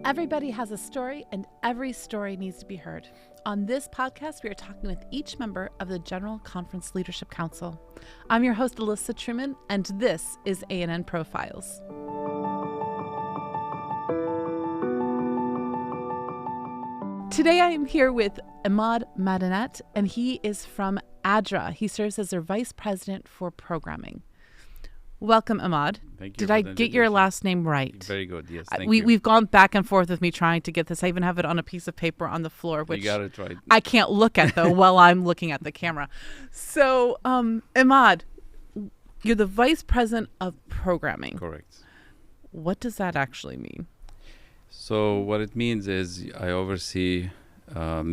Everybody has a story, and every story needs to be heard. On this podcast, we are talking with each member of the General Conference Leadership Council. I'm your host, Alyssa Truman, and this is A&N Profiles. Today, I am here with Imad Madanat, and he is from ADRA. He serves as their Vice President for Programming. Welcome, Imad. Thank you. Did I get your last name right? Very good, yes. Thank you. We've gone back and forth with me trying to get this. I even have it on a piece of paper on the floor, which you got it right. I can't look at, though, while I'm looking at the camera. So, Imad, you're the Vice President of Programming. Correct. What does that actually mean? So what it means is I oversee a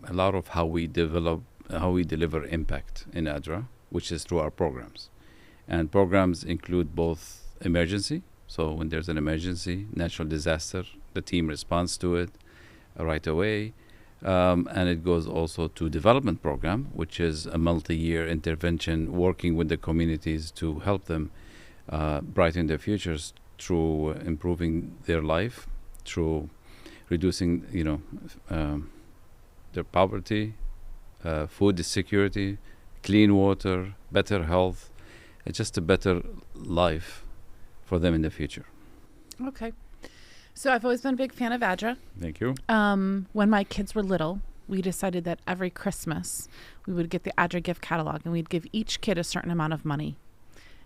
lot of how we deliver impact in ADRA, which is through our programs. And programs include both emergency. So when there's an emergency, natural disaster, the team responds to it right away. And it goes also to development program, which is a multi-year intervention working with the communities to help them brighten their futures through improving their life, through reducing, their poverty, food security, clean water, better health. It's just a better life for them in the future. Okay. So I've always been a big fan of ADRA. Thank you. When my kids were little, we decided that every Christmas we would get the ADRA gift catalog and we'd give each kid a certain amount of money.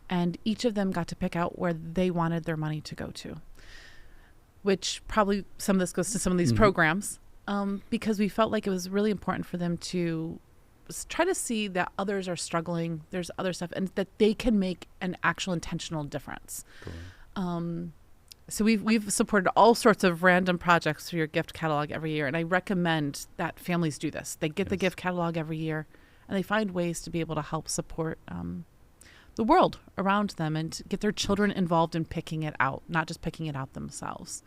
And each of them got to pick out where they wanted their money to go to, which probably some of this goes to some of these programs, because we felt like it was really important for them to try to see that others are struggling, there's other stuff, and that they can make an actual intentional difference. Cool. So we've supported all sorts of random projects through your gift catalog every year, and I recommend that families do this. They get the gift catalog every year, and they find ways to be able to help support the world around them and get their children involved in picking it out, not just picking it out themselves.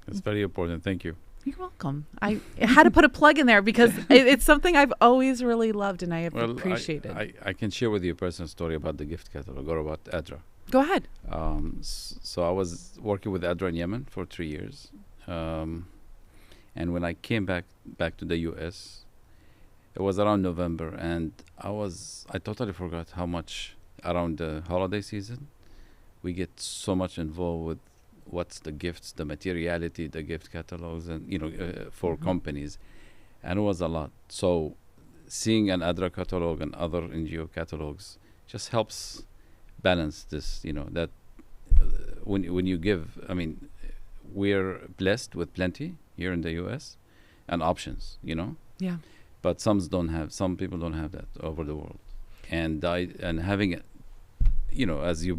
That's very important. Thank you. You're welcome. I had to put a plug in there because it's something I've always really loved and I have appreciated. I can share with you a personal story about the gift catalog or about ADRA. Go ahead. So I was working with ADRA in Yemen for 3 years. And when I came back to the U.S., it was around November, and I totally forgot how much around the holiday season we get so much involved with what's the gifts, the materiality, the gift catalogs, and for companies, and it was a lot. So seeing an ADRA catalog and other NGO catalogs just helps balance this. That when you give, we're blessed with plenty here in the U.S. and options. Yeah. But some people don't have that over the world, and having it. As you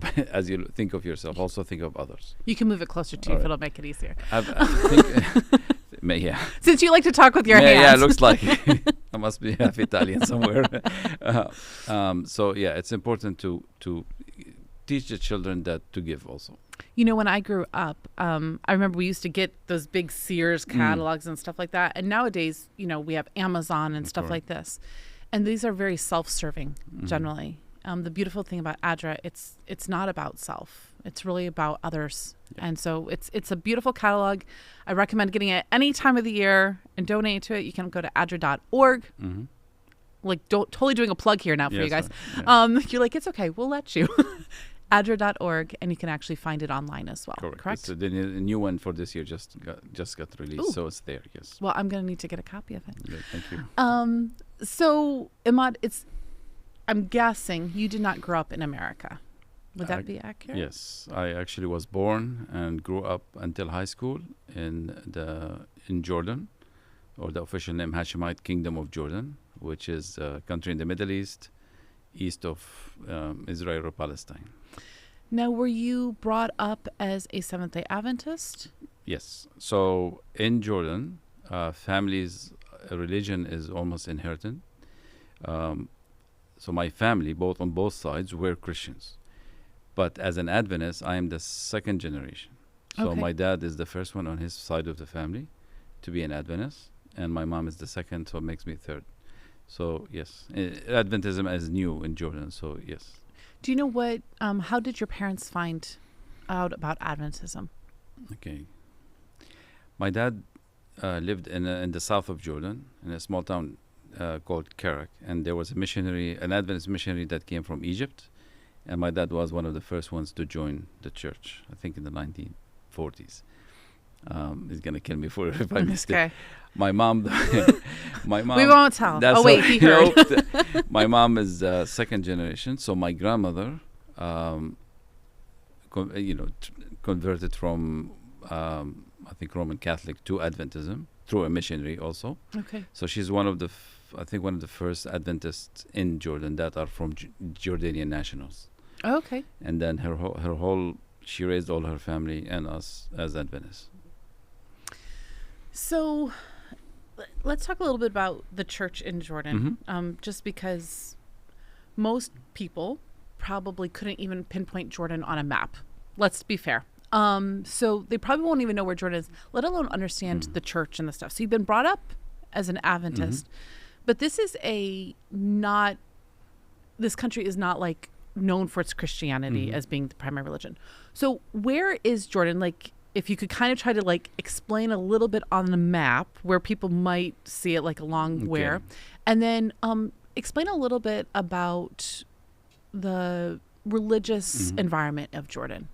think of yourself, also think of others. You can move it closer to you if it'll make it easier. I think, yeah. Since you like to talk with your hands. Yeah, it looks like I must be half Italian somewhere. So yeah, it's important to teach the children that to give also. When I grew up, I remember we used to get those big Sears catalogs and stuff like that. And nowadays, we have Amazon and stuff like this. And these are very self-serving generally. The beautiful thing about ADRA, it's not about self. It's really about others. Yeah. And so it's a beautiful catalog. I recommend getting it any time of the year and donating to it. You can go to adra.org. Mm-hmm. Totally doing a plug here now for you guys. You're like, it's okay. We'll let you. adra.org, and you can actually find it online as well. Correct? So the new one for this year just got released. Ooh. So it's there, yes. Well, I'm going to need to get a copy of it. Yeah, thank you. So, Imad, I'm guessing you did not grow up in America. Would that be accurate? Yes. I actually was born and grew up until high school in Jordan, or the official name Hashemite Kingdom of Jordan, which is a country in the Middle East of Israel or Palestine. Now, were you brought up as a Seventh-day Adventist? Yes. So in Jordan, families' religion is almost inherited. So my family, on both sides, were Christians. But as an Adventist, I am the second generation. So my dad is the first one on his side of the family to be an Adventist, and my mom is the second, so it makes me third. So yes, Adventism is new in Jordan, so yes. Do you know how did your parents find out about Adventism? Okay. My dad lived in the south of Jordan, in a small town called Kerak, and there was an Adventist missionary that came from Egypt, and my dad was one of the first ones to join the church, I think in the 1940s. He's gonna kill me for it if I missed it. My mom, my mom. We won't tell. That's Oh wait, he heard. My mom is second generation, so my grandmother, converted from I think Roman Catholic to Adventism through a missionary also. Okay. So she's one of the one of the first Adventists in Jordan that are from Jordanian nationals. Okay. And then she raised all her family and us as Adventists. So let's talk a little bit about the church in Jordan, just because most people probably couldn't even pinpoint Jordan on a map. Let's be fair. So they probably won't even know where Jordan is, let alone understand the church and the stuff. So you've been brought up as an Adventist, but this country is not like known for its Christianity as being the primary religion. So where is Jordan? Like, if you could kind of try to like explain a little bit on the map where people might see it, like along where, and then explain a little bit about the religious environment of Jordan.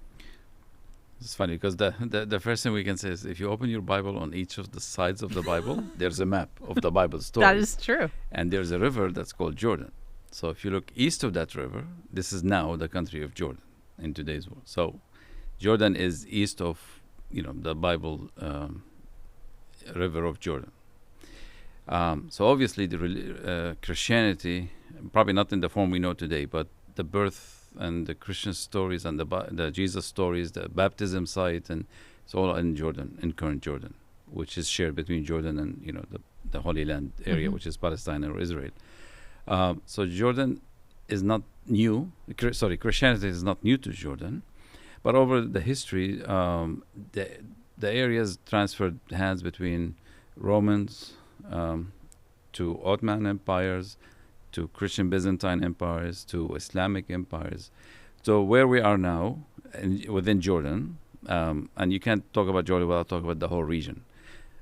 It's funny because the first thing we can say is if you open your Bible, on each of the sides of the Bible, there's a map of the Bible story. That is true. And there's a river that's called Jordan. So if you look east of that river, this is now the country of Jordan in today's world. So Jordan is east of, the Bible river of Jordan. So obviously the Christianity, probably not in the form we know today, but the birth and the Christian stories and the Jesus stories, the baptism site, and it's all in Jordan, in current Jordan, which is shared between Jordan and the Holy Land area, which is Palestine or Israel. So Jordan is not new. Christianity is not new to Jordan, but over the history, the areas transferred hands between Romans to Ottoman empires, to Christian Byzantine empires, to Islamic empires. So where we are now, within Jordan, and you can't talk about Jordan without talking about the whole region,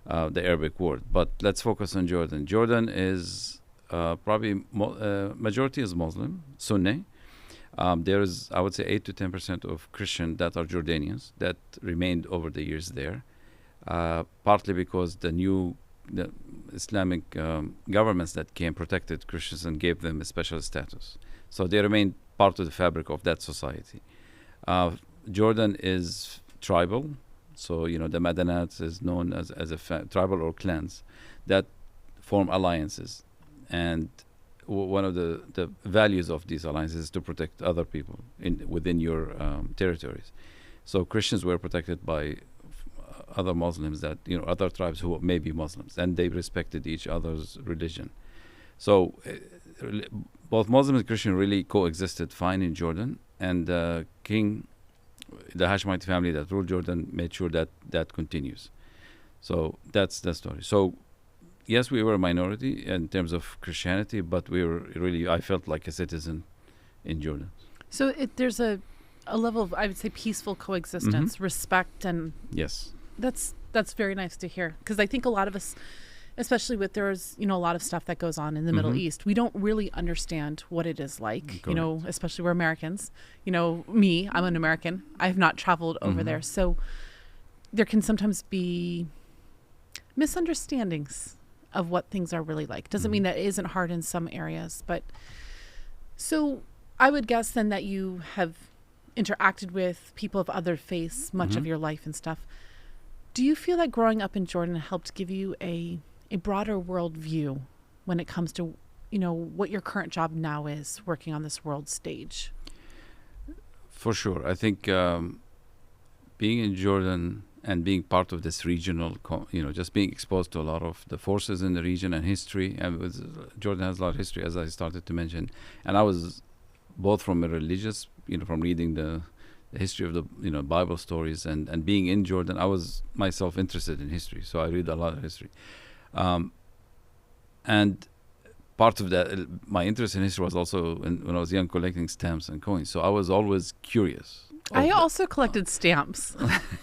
the Arabic world. But let's focus on Jordan. Jordan is probably majority is Muslim, Sunni. There is, I would say, 8 to 10% of Christian that are Jordanians that remained over the years there, partly because the Islamic governments that came protected Christians and gave them a special status. So they remain part of the fabric of that society. Jordan is tribal, so the Madanat is known as a tribal or clans that form alliances, and one of the values of these alliances is to protect other people within your territories. So Christians were protected by other Muslims that other tribes who may be Muslims, and they respected each other's religion. So both Muslim and Christian really coexisted fine in Jordan, and the Hashemite family that ruled Jordan made sure that continues. So that's the story. So yes, we were a minority in terms of Christianity, but I felt like a citizen in Jordan. So there's a level of, I would say, peaceful coexistence, respect, and yes. That's very nice to hear, because I think a lot of us, especially with there's a lot of stuff that goes on in the Middle East, we don't really understand what it is like. Correct. Especially we're Americans. Me, I'm an American. I have not traveled over there, so there can sometimes be misunderstandings of what things are really like. Doesn't mean that it isn't hard in some areas, but so I would guess then that you have interacted with people of other faiths much of your life and stuff. Do you feel that growing up in Jordan helped give you a broader world view when it comes to, what your current job now is, working on this world stage? For sure. I think being in Jordan and being part of this regional, just being exposed to a lot of the forces in the region and history. And Jordan has a lot of history, as I started to mention. And I was both from a religious, from reading the history of the Bible stories and being in Jordan, I was myself interested in history, so I read a lot of history, and part of that, my interest in history was also when I was young, collecting stamps and coins. So I was always curious I also collected stamps.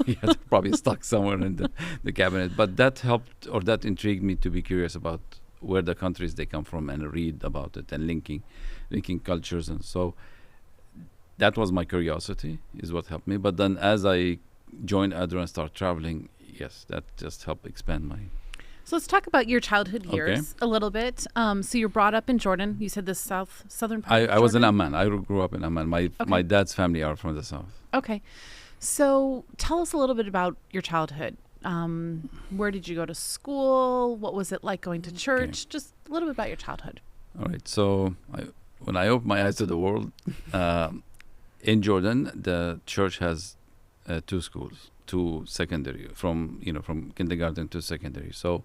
Yeah, they're probably stuck somewhere in the cabinet. But that helped, or that intrigued me to be curious about where the countries they come from and read about it and linking cultures. And so that was my curiosity, is what helped me. But then as I joined ADRA and started traveling, yes, that just helped expand my... So let's talk about your childhood years a little bit. So you're brought up in Jordan. You said the southern part of Jordan? I was in Amman. I grew up in Amman. My dad's family are from the south. Okay. So tell us a little bit about your childhood. Where did you go to school? What was it like going to church? Just a little bit about your childhood. All right. So when I opened my eyes to the world, in Jordan, the church has two schools, two secondary, from kindergarten to secondary. So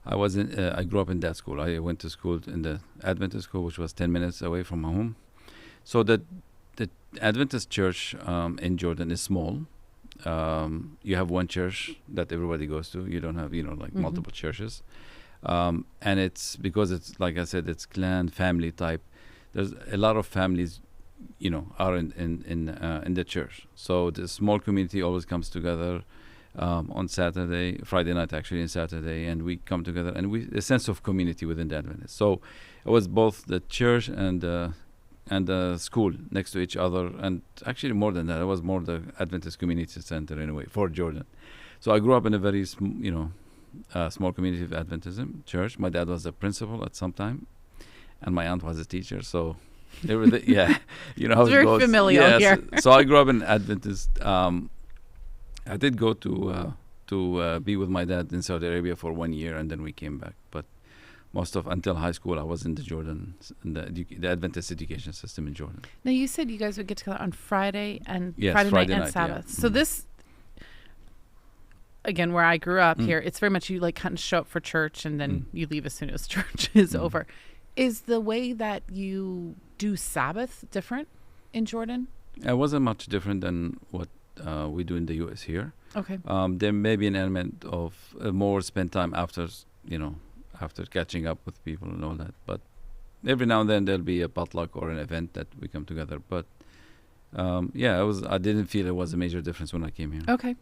I grew up in that school. I went to school in the Adventist school, which was 10 minutes away from my home. So the Adventist church in Jordan is small. You have one church that everybody goes to. You don't have, multiple churches. And it's because it's, like I said, it's clan, family type. There's a lot of families, are in the church. So the small community always comes together on Friday night actually, and Saturday, and we come together, and a sense of community within the Adventist. So it was both the church and the school next to each other, and actually more than that, it was more the Adventist Community Center in a way for Jordan. So I grew up in a very small community of Adventism church. My dad was the principal at some time, and my aunt was a teacher. So everything, yeah, how it's it very goes. familial here. So I grew up in Adventist. I did go to be with my dad in Saudi Arabia for 1 year, and then we came back. But until high school, I was in the Adventist education system in Jordan. Now, you said you guys would get together on Friday night and Sabbath. Yeah. So this, again, where I grew up here, it's very much you kind of show up for church and then you leave as soon as church is over. Is the way that you do Sabbath different in Jordan? It wasn't much different than what we do in the U.S. here. Okay. There may be an element of more spend time after catching up with people and all that. But every now and then there'll be a potluck or an event that we come together. But I didn't feel it was a major difference when I came here. Okay.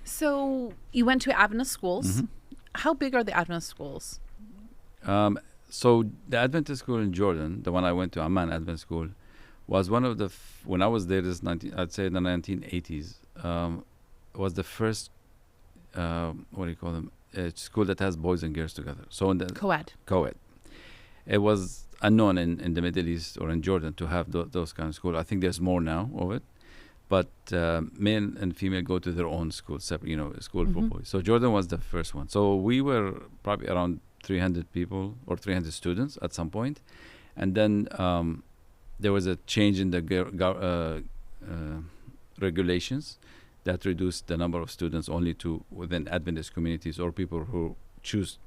So you went to Adventist schools. How big are the Adventist schools? So the Adventist school in Jordan, the one I went to, Amman Adventist School, was one of the when I was there, I'd say in the 1980s, was the first school that has boys and girls together. So in the co-ed. It was unknown in the Middle East or in Jordan to have those kind of schools. I think there's more now of it, but male and female go to their own school, separate, school for boys. So Jordan was the first one. So we were probably around 300 people or 300 students at some point, and then there was a change in the regulations that reduced the number of students only to within Adventist communities or people who choose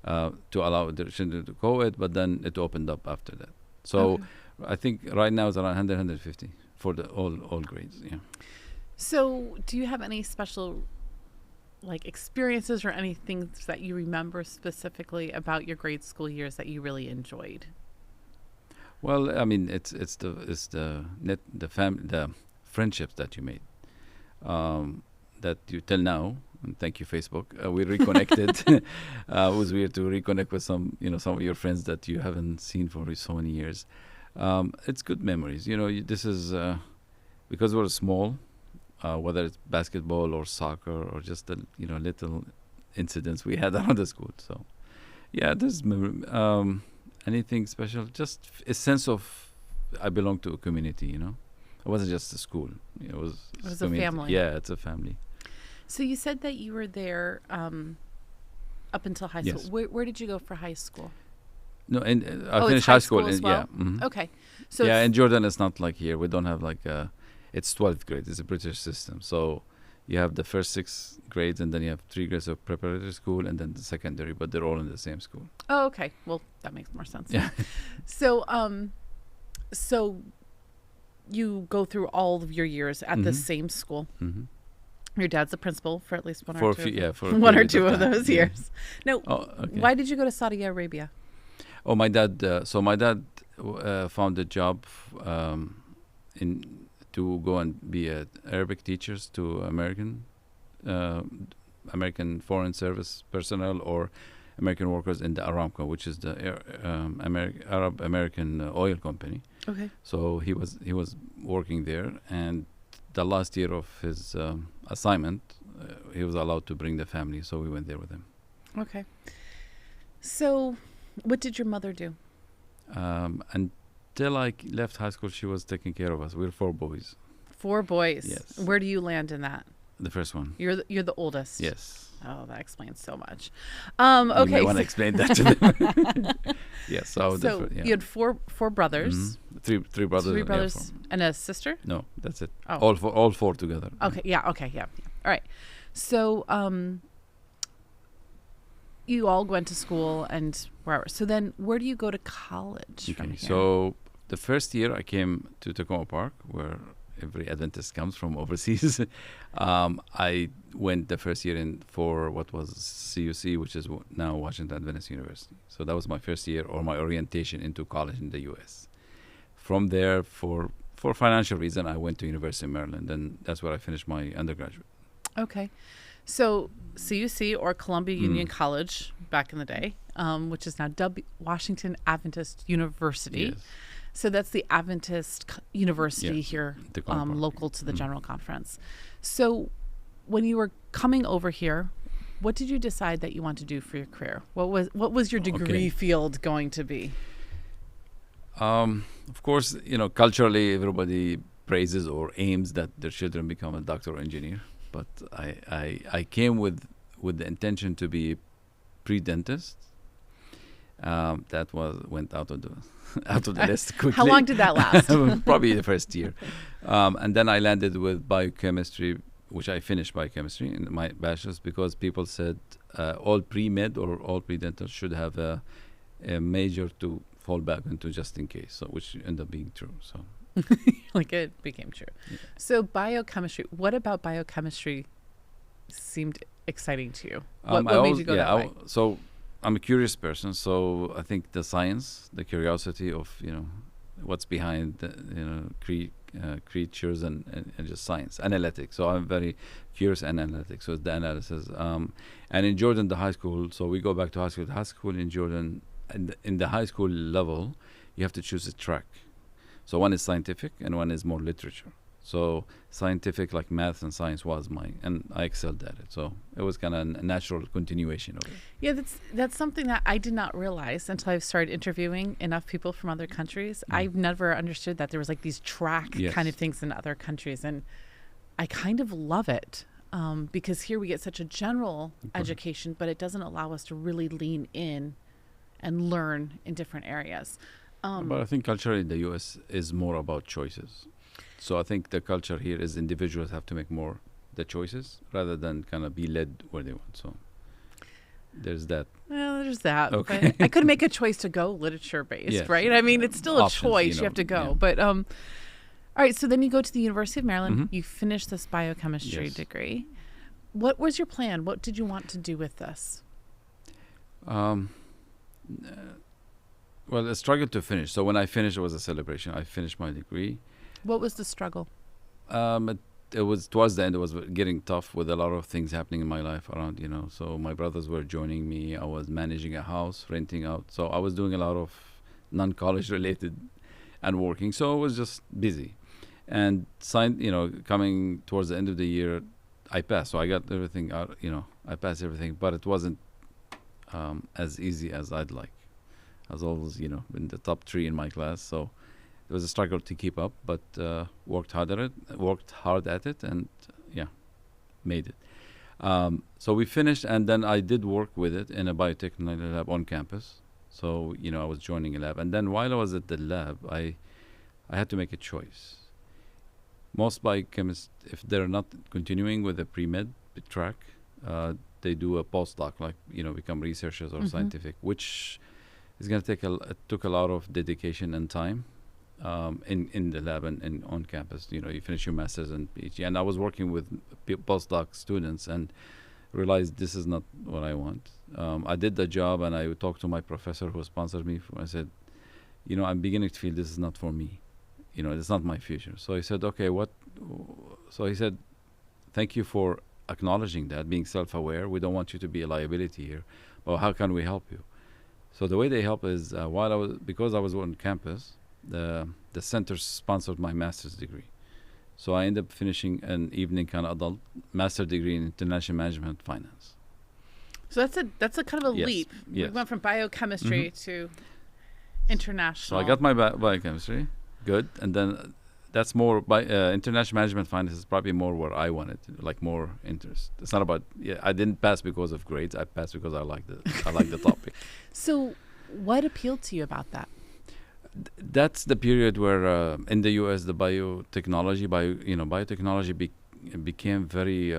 to allow their children to co-ed, but then it opened up after that. So I think right now it's around 100, 150 for the all grades. Yeah. So do you have any special experiences or anything that you remember specifically about your grade school years that you really enjoyed? Well, I mean, it's the friendships that you made, that you till now. And thank you, Facebook. We reconnected. It was weird to reconnect with some of your friends that you haven't seen for so many years. It's good memories. This is because we're small. Whether it's basketball or soccer or just the little incidents we had around the school. So, yeah, there's anything special. Just a sense of I belong to a community. It wasn't just a school. It was a family. Yeah, it's a family. So you said that you were there up until high school. Yes. Where did you go for high school? No, and I finished high school. As well? Yeah. Okay. So in Jordan it's not like here. We don't have it's 12th grade. It's a British system. So you have the first 6 grades, and then you have 3 grades of preparatory school, and then the secondary, but they're all in the same school. Oh, okay. Well, that makes more sense. Yeah. So, so you go through all of your years at the same school. Mm-hmm. Your dad's the principal for at least one for or a two. Few, yeah, for one or two of time. those years. Now, okay. Why did you go to Saudi Arabia? Oh, my dad. So my dad found a job in to go and be a Arabic teachers to uh, American Foreign Service personnel or American workers in the Aramco, which is the Arab American oil company. Okay. So he was working there, and the last year of his assignment, he was allowed to bring the family, so we went there with him. Okay. So, what did your mother do? Until I left high school, she was taking care of us. We were 4 boys. 4 boys. Yes. Where do you land in that? The first one. You're the oldest. Yes. Oh, that explains so much. You Okay. may want to explain that to them. Yes. So you had four brothers. Mm-hmm. Three brothers. 3 Yeah, brothers 4. and a sister. No, that's it. Oh. All four together. Okay. Yeah. Okay. Yeah. All right. So, you all went to school and wherever. So then, where do you go to college from Okay. here? So the first year I came to Tacoma Park, where every Adventist comes from overseas. I went the first year for what was CUC, which is now Washington Adventist University. So that was my first year, or my orientation into college in the U.S. From there, for financial reason, I went to University of Maryland, and that's where I finished my undergraduate. Okay. So CUC, or Columbia Union College back in the day, which is now Washington Adventist University. Yes. So that's the Adventist University here, Tacoma Park. local to the General Conference. So when you were coming over here, what did you decide that you want to do for your career? What was your degree field going to be? Of course, culturally, everybody praises or aims that their children become a doctor or engineer. But I came with the intention to be pre-dentist. That went out of the list quickly. How long did that last? Probably the first year. And then I landed with biochemistry, which I finished biochemistry in my bachelor's, because people said all pre-med or all pre-dental should have a major to fall back into just in case, so which ended up being true. So. Like it became true. Yeah. So biochemistry, what about biochemistry seemed exciting to you? What made you go that way? So I'm a curious person, so I think the science, the curiosity of what's behind creatures and just science, analytics. So I'm very curious and analytic. So it's the analysis. And in Jordan, the high school. So we go back to high school. The high school in Jordan, in the high school level, you have to choose a track. So one is scientific and one is more literature. So scientific, like math and science, was mine, and I excelled at it. So it was kind of a natural continuation of it. Yeah, that's something that I did not realize until I started interviewing enough people from other countries. I've never understood that there was like these track kind of things in other countries, and I kind of love it because here we get such a general education, but it doesn't allow us to really lean in and learn in different areas. But I think culturally the U.S. is more about choices. So I think the culture here is individuals have to make more the choices rather than kind of be led where they want. So there's that. Well, there's that. Okay. But I could make a choice to go literature-based, right? I mean, it's still Options, a choice. You have to go. Yeah. But all right, so then you go to the University of Maryland. You finish this biochemistry degree. What was your plan? What did you want to do with this? Well, a struggle to finish. So when I finished, it was a celebration. I finished my degree. What was the struggle? It was towards the end. It was getting tough with a lot of things happening in my life around, So my brothers were joining me. I was managing a house, renting out. So I was doing a lot of non-college related and working. So I was just busy. And coming towards the end of the year, I passed. So I got everything out. I passed everything, but it wasn't as easy as I'd like. I was always, in the top 3 in my class. So it was a struggle to keep up, but worked hard at it, and made it. So we finished, and then I did work with it in a biotechnology lab on campus. So I was joining a lab, and then while I was at the lab, I had to make a choice. Most biochemists, if they're not continuing with the pre-med track, they do a postdoc, like become researchers or scientific, which is going to took a lot of dedication and time. In the lab and on campus, you finish your master's and PhD, and I was working with postdoc students and realized this is not what I want. I did the job, and I talked to my professor who sponsored me. I said, I'm beginning to feel this is not for me. it's not my future. So he said, okay, what? So he said, thank you for acknowledging that, being self-aware. We don't want you to be a liability here. Well, how can we help you? So the way they help is because I was on campus, the center sponsored my master's degree. So I ended up finishing an evening kind of adult master degree in international management finance. So that's a kind of a Yes, leap. yes. We went from biochemistry to international. So I got my biochemistry, good, and then that's more international management finance is probably more where I wanted, like more interest. It's not about I didn't pass because of grades. I passed because I like the topic. So, what appealed to you about that? That's the period where in the U.S. the biotechnology became very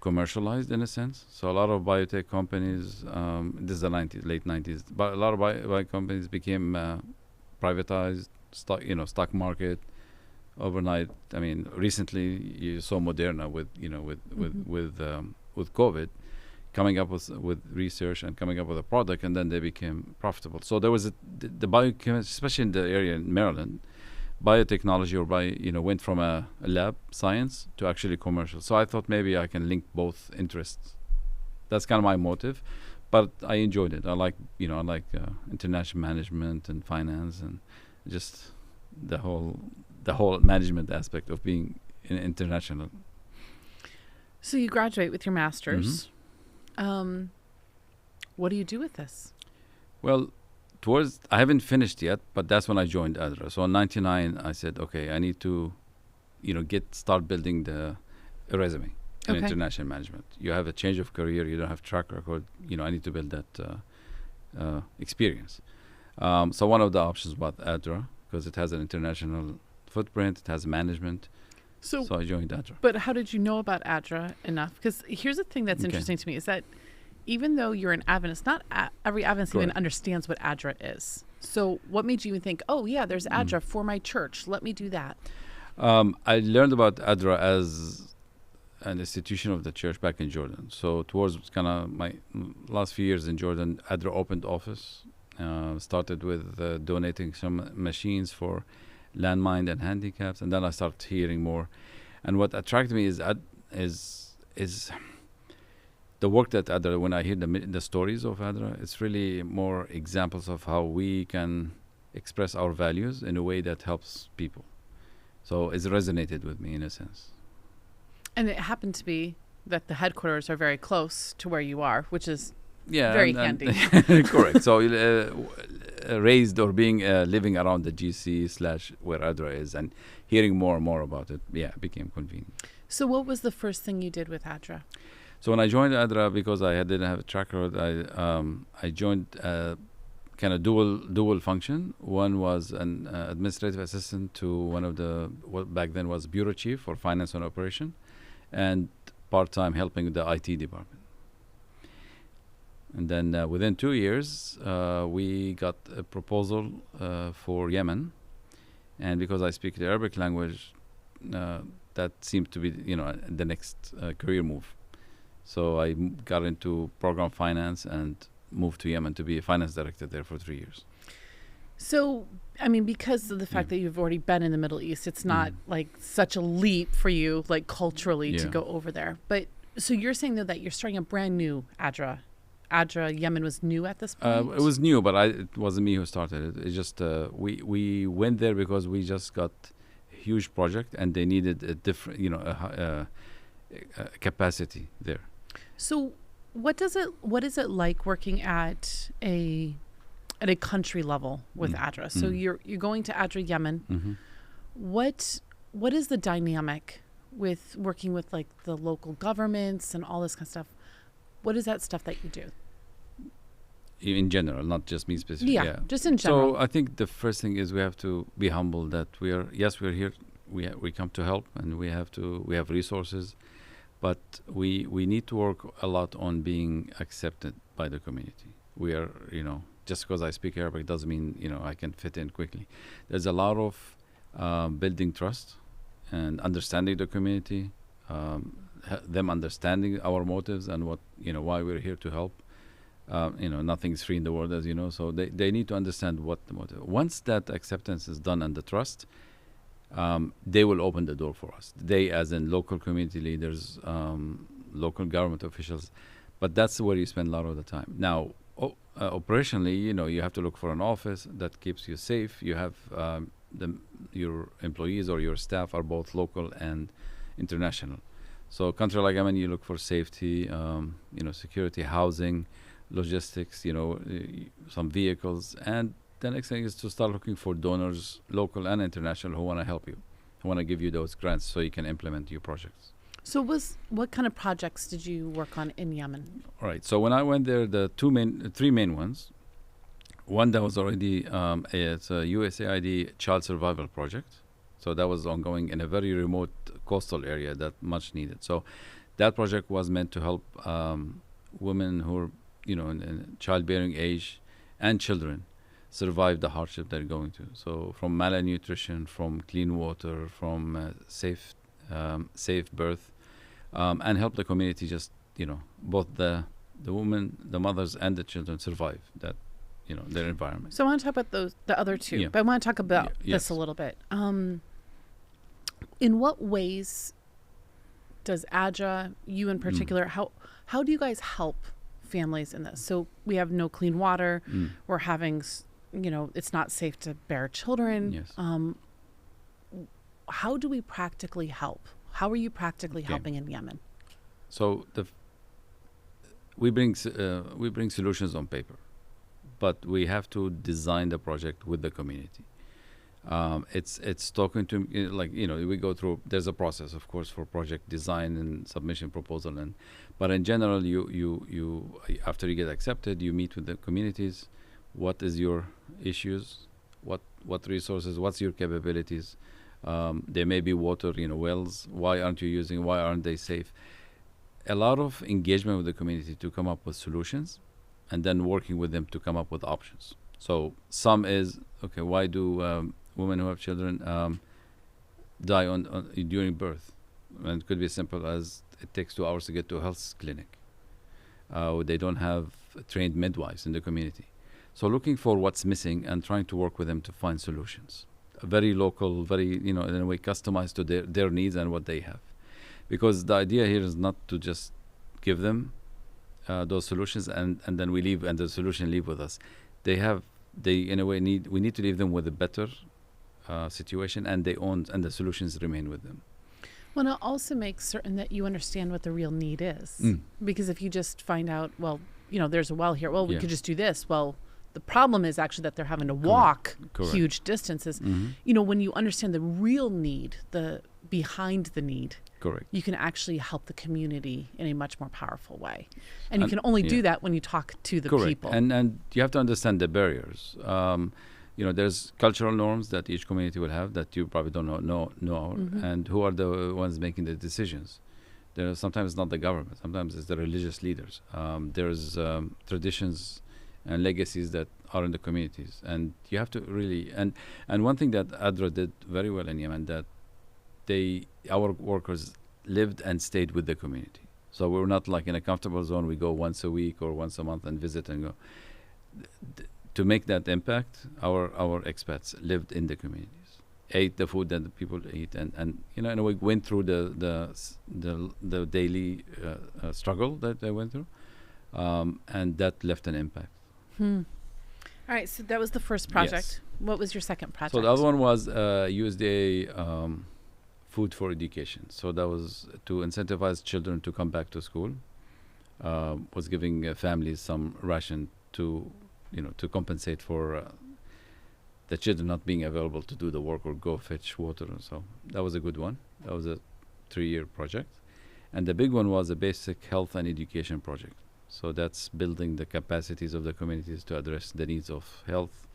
commercialized in a sense. So a lot of biotech companies, this is the late 90s, but a lot of biotech companies became privatized, stock market overnight. I mean, recently you saw Moderna with COVID, coming up with research and coming up with a product, and then they became profitable. So there was the biochemistry, especially in the area in Maryland, biotechnology went from a lab science to actually commercial. So I thought maybe I can link both interests. That's kind of my motive, but I enjoyed it. I like international management and finance and just the whole management aspect of being international. So you graduate with your master's. What do you do with this? Well, I haven't finished yet, but that's when I joined ADRA. So in '99, I said, okay, I need to, start building a resume in international management. You have a change of career, you don't have track record. I need to build that experience. So one of the options was ADRA because it has an international footprint, it has management. So I joined ADRA. But how did you know about ADRA enough? Because here's the thing that's interesting to me is that even though you're an Adventist, not every Adventist even understands what ADRA is. So what made you even think, oh, yeah, there's ADRA for my church. Let me do that. I learned about ADRA as an institution of the church back in Jordan. So towards kind of my last few years in Jordan, ADRA opened office, started with donating some machines for landmine and handicaps, and then I started hearing more. And what attracted me is the work that ADRA, when I hear the stories of ADRA, it's really more examples of how we can express our values in a way that helps people. So it's resonated with me in a sense. And it happened to be that the headquarters are very close to where you are, which is very handy. Correct. So raised or being living around the GC / where ADRA is and hearing more and more about it, became convenient. So what was the first thing you did with ADRA? So when I joined ADRA, because I didn't have a track record, I joined kind of dual function. One was an administrative assistant to one of what back then was bureau chief for finance and operation, and part-time helping the IT department. And then within 2 years, we got a proposal for Yemen. And because I speak the Arabic language, that seemed to be, the next career move. So I got into program finance and moved to Yemen to be a finance director there for 3 years. So, I mean, because of the fact that you've already been in the Middle East, it's not like such a leap for you, like culturally, to go over there. But so you're saying though that you're starting a brand new ADRA. ADRA Yemen was new at this point? It was new, but it wasn't me who started it. It's just we went there because we just got a huge project and they needed a different, a capacity there. So what is it like working at a country level with ADRA? So you're going to ADRA Yemen. What is the dynamic with working with like the local governments and all this kind of stuff? What is that stuff that you do? In general, not just me specifically. Yeah, just in general. So I think the first thing is we have to be humble that we're here. We come to help, and we have resources, but we need to work a lot on being accepted by the community. We are, just because I speak Arabic doesn't mean I can fit in quickly. There's a lot of building trust and understanding the community. Them understanding our motives and what why we're here to help. Nothing's free in the world, as you know. So they need to understand what the motive. Once that acceptance is done and the trust, they will open the door for us. They, as in local community leaders, local government officials, but that's where you spend a lot of the time. Now, operationally, you have to look for an office that keeps you safe. You have your employees or your staff are both local and international. So, a country like Yemen, you look for safety, security, housing, logistics, some vehicles, and the next thing is to start looking for donors, local and international, who want to help you, who want to give you those grants so you can implement your projects. So what kind of projects did you work on in Yemen? All right. So when I went there, the three main ones. One that was already it's a USAID child survival project. So that was ongoing in a very remote coastal area that much needed. So that project was meant to help women who are, in childbearing age and children survive the hardship they're going through. So from malnutrition, from clean water, from safe birth, and help the community just, both the women, the mothers, and the children survive that, their environment. So I want to talk about the other two, Yeah. but I want to talk about Yes. this a little bit. In what ways does ADRA, you in particular, how do you guys help families in this? So we have no clean water. We're having, it's not safe to bear children. Yes. How do we practically help? How are you practically helping in Yemen? So we bring solutions on paper, but we have to design the project with the community. It's talking to we go through. There's a process, of course, for project design and submission proposal, but in general, you after you get accepted, you meet with the communities. What is your issues? What resources? What's your capabilities? There may be water, wells. Why aren't you using? Why aren't they safe? A lot of engagement with the community to come up with solutions, and then working with them to come up with options. So some is, okay, why do women who have children die during birth? And it could be as simple as it takes 2 hours to get to a health clinic. They don't have trained midwives in the community. So looking for what's missing and trying to work with them to find solutions. Very local, very, in a way customized to their needs and what they have. Because the idea here is not to just give them those solutions and then we leave and the solution leave with us. They in a way we need to leave them with a better situation and the solutions remain with them. Well, it also makes certain that you understand what the real need is. Because if you just find out, well, there's a well here, well, we could just do this. Well, the problem is actually that they're having to walk huge distances. When you understand the real need, the behind the need, you can actually help the community in a much more powerful way. And you can only do that when you talk to the people. And you have to understand the barriers. There's cultural norms that each community will have that you probably don't know, and who are the ones making the decisions. Sometimes not the government, sometimes it's the religious leaders. There's traditions and legacies that are in the communities, and you have to really and one thing that ADRA did very well in Yemen, that our workers lived and stayed with the community. So we're not like in a comfortable zone. We go once a week or once a month and visit and go. To make that impact, our expats lived in the communities, ate the food that the people eat, and in a way went through the daily struggle that they went through, and that left an impact. All right, so that was the first project. Yes. What was your second project? So the other one was USDA Food for Education. So that was to incentivize children to come back to school. Was giving families some ration to compensate for the children not being available to do the work or go fetch water. So that was a good one. That was a 3-year project. And the big one was a basic health and education project. So that's building the capacities of the communities to address the needs of health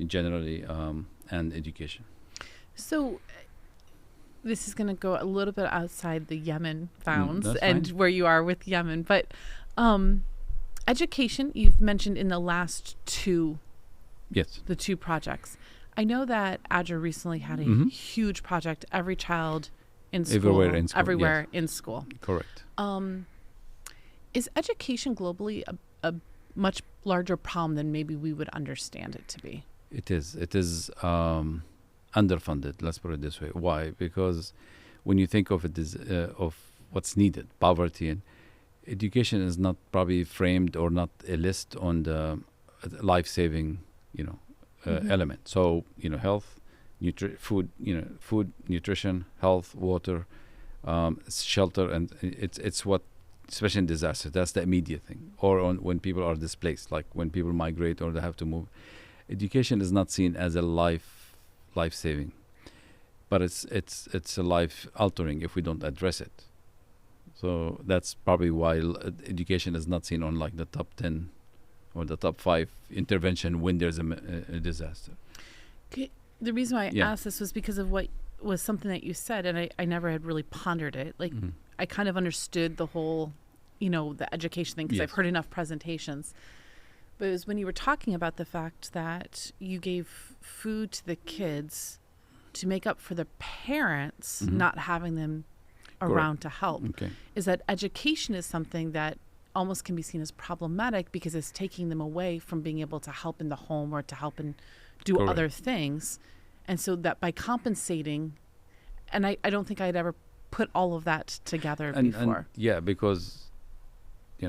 generally and education. So this is going to go a little bit outside the Yemen bounds and fine. where you are with Yemen. But education, you've mentioned in the last two, the 2 projects. I know that ADRA recently had a huge project, every child in school. Everywhere in school. Correct. Is education globally a much larger problem than maybe we would understand it to be? It is. underfunded. Let's put it this way. Why? Because when you think of it of what's needed, poverty and education is not probably framed or not a list on the life-saving, element. So health, food, nutrition, health, water, shelter, and it's what, especially in disaster, that's the immediate thing. Or when people are displaced, like when people migrate or they have to move, education is not seen as a life-saving, but it's a life-altering if we don't address it. So that's probably why education is not seen on like the top 10 or the top 5 intervention when there's a disaster. Okay. The reason why I asked this was because of what was something that you said, and I never had really pondered it. Like, I kind of understood the whole, the education thing because I've heard enough presentations. But it was when you were talking about the fact that you gave food to the kids to make up for the parents not having them around to help. Okay. Is that education is something that almost can be seen as problematic because it's taking them away from being able to help in the home or to help and do other things. And so that by compensating, and I don't think I'd ever put all of that together before. Because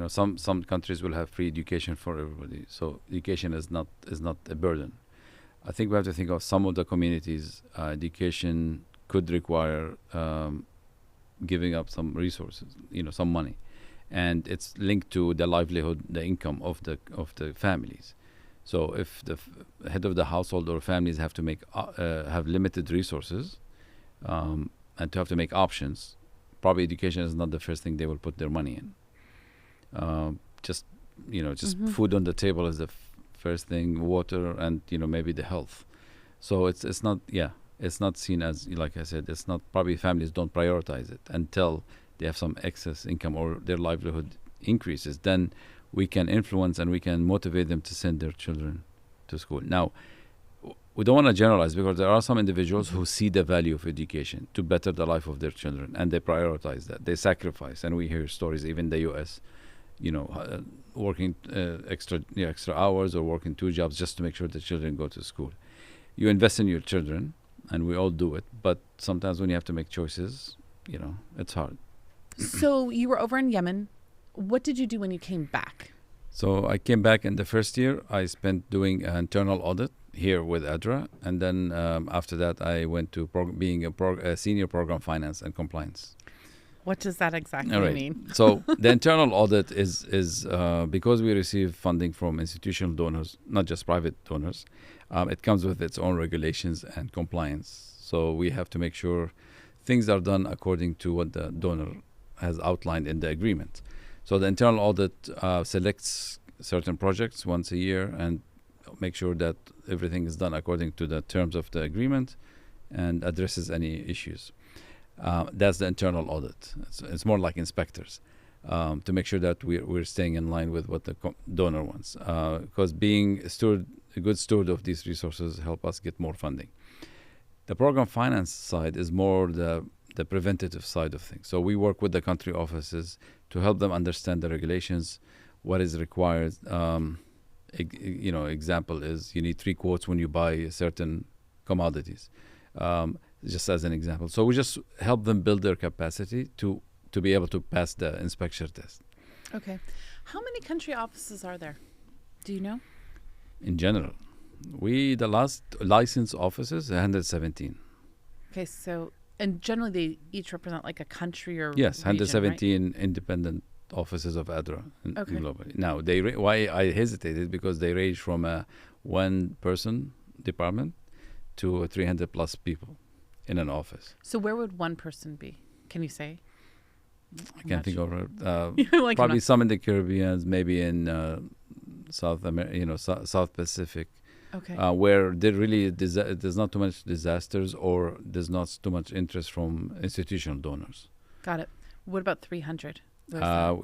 some countries will have free education for everybody. So education is not a burden. I think we have to think of some of the communities. Education could require giving up some resources, some money, and it's linked to the livelihood, the income of the families. So if the head of the household or families have to make have limited resources, and to have to make options, probably education is not the first thing they will put their money in. Just food on the table is the first thing, water, and maybe the health. So it's not seen as, like I said, it's not, probably families don't prioritize it until they have some excess income or their livelihood increases. Then we can influence and we can motivate them to send their children to school. Now, we don't want to generalize because there are some individuals who see the value of education to better the life of their children, and they prioritize that. They sacrifice, and we hear stories, even in the U.S., working extra hours or working 2 jobs just to make sure the children go to school. You invest in your children, and we all do it, but sometimes when you have to make choices, it's hard. So you were over in Yemen. What did you do when you came back? So I came back, in the first year I spent doing an internal audit here with ADRA, and then after that I went to being a senior program finance and compliance. What does that exactly mean? So the internal audit is because we receive funding from institutional donors, not just private donors. It comes with its own regulations and compliance. So we have to make sure things are done according to what the donor has outlined in the agreement. So the internal audit selects certain projects once a year and make sure that everything is done according to the terms of the agreement and addresses any issues. That's the internal audit. It's more like inspectors to make sure that we're staying in line with what the donor wants. Because being a good steward of these resources help us get more funding. The program finance side is more the preventative side of things. So we work with the country offices to help them understand the regulations, what is required. Example is you need 3 quotes when you buy certain commodities. Just as an example. So we just help them build their capacity to be able to pass the inspection test. Okay. How many country offices are there? Do you know? In general, the last licensed offices, 117. Okay, so, and generally they each represent like a country or yes, region, 117 right? independent offices of ADRA globally. Now, why I hesitated, because they range from a 1-person department to 300 plus people in an office. So where would one person be? Can you say? I can't think of it. Like probably some in the Caribbean, maybe in South America, South Pacific. Okay. Where there's not too much disasters or there's not too much interest from institutional donors. Got it. What about 300?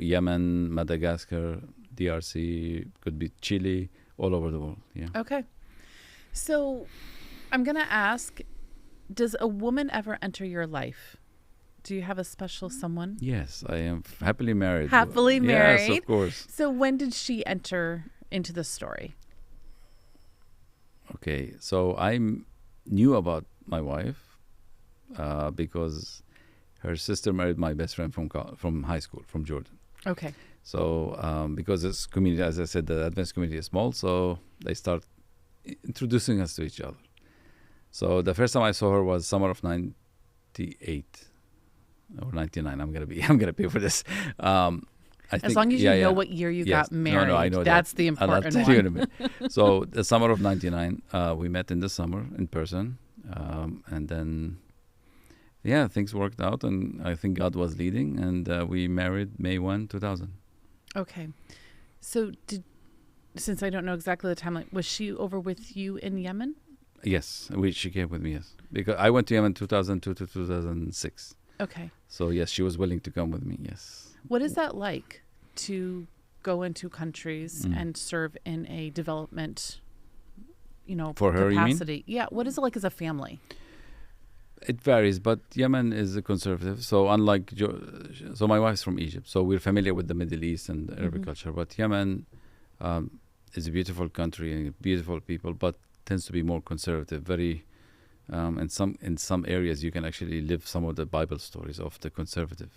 Yemen, Madagascar, DRC, could be Chile, all over the world. Yeah. Okay. So I'm going to ask, does a woman ever enter your life? Do you have a special someone? Yes, I am happily married. Happily married? Yes, of course. So when did she enter into the story? Okay, so I knew about my wife because her sister married my best friend from high school, from Jordan. Okay. So because this community, as I said, the Adventist community is small, so they start introducing us to each other. So the first time I saw her was summer of '98 or '99. I'm gonna pay for this. I As think, long as you know what year you got married. No, I know that's that. the And I'll important tell you in a one. minute. So the summer of '99, we met in the summer in person, and then things worked out, and I think God was leading, and we married May 1, 2000. Okay. So since I don't know exactly the timeline, was she over with you in Yemen? Yes, she came with me. Yes, because I went to Yemen 2002 to 2006. Okay. So yes, she was willing to come with me. Yes. What is that like to go into countries and serve in a development, For her, capacity? you mean? Yeah. What is it like as a family? It varies, but Yemen is a conservative. So unlike, so my wife's from Egypt, so we're familiar with the Middle East and Arabic culture. But Yemen is a beautiful country and beautiful people, but tends to be more conservative. Very, in some areas, you can actually live some of the Bible stories of the conservative.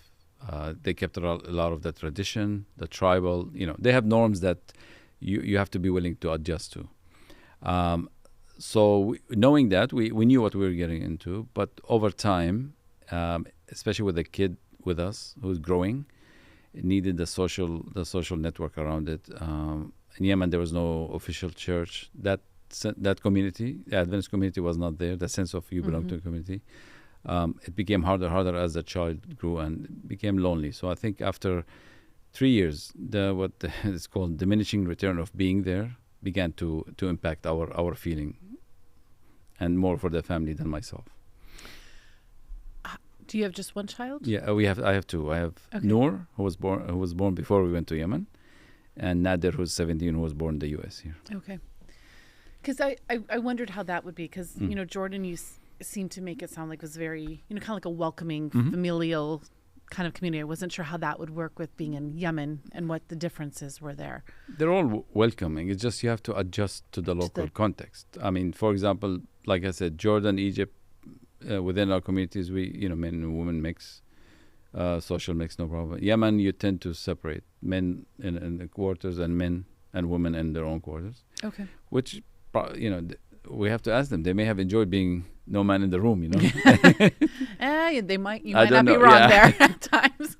They kept a lot of the tradition, the tribal. They have norms that you have to be willing to adjust to. So knowing that, we knew what we were getting into. But over time, especially with a kid with us who's growing, it needed the social network around it. In Yemen, there was no official church. That community, the Adventist community, was not there. The sense of you belong to a community. It became harder as the child grew and became lonely. So I think after 3 years, what is called diminishing return of being there began to impact our feeling, and more for the family than myself. Do you have just one child? Yeah, I have two. I have Noor, who was born before we went to Yemen, and Nader, who's 17, who was born in the U.S. here. Okay. Because I wondered how that would be, because Jordan, you seemed to make it sound like it was very kind of like a welcoming, familial kind of community. I wasn't sure how that would work with being in Yemen and what the differences were there. They're all welcoming. It's just you have to adjust to the local context. I mean, for example, like I said, Jordan, Egypt, within our communities, we men and women mix, social mix, no problem. Yemen, you tend to separate men in the quarters and men and women in their own quarters. Okay. Which we have to ask them. They may have enjoyed being no man in the room, They might. You might not be wrong there at times.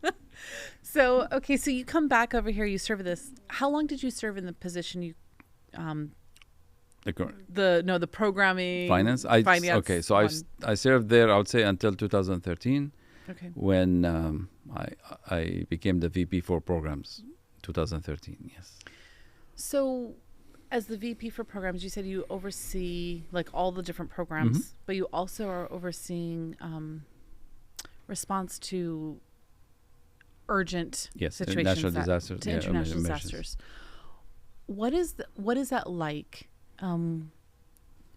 So you come back over here. You serve this. How long did you serve in the position you? The programming finance. Okay, so I served there. I would say until 2013. Okay. When I became the VP for programs, 2013. Yes. So, as the VP for programs, you said you oversee like all the different programs, but you also are overseeing response to urgent situations, natural disasters, to international disasters. What is that like?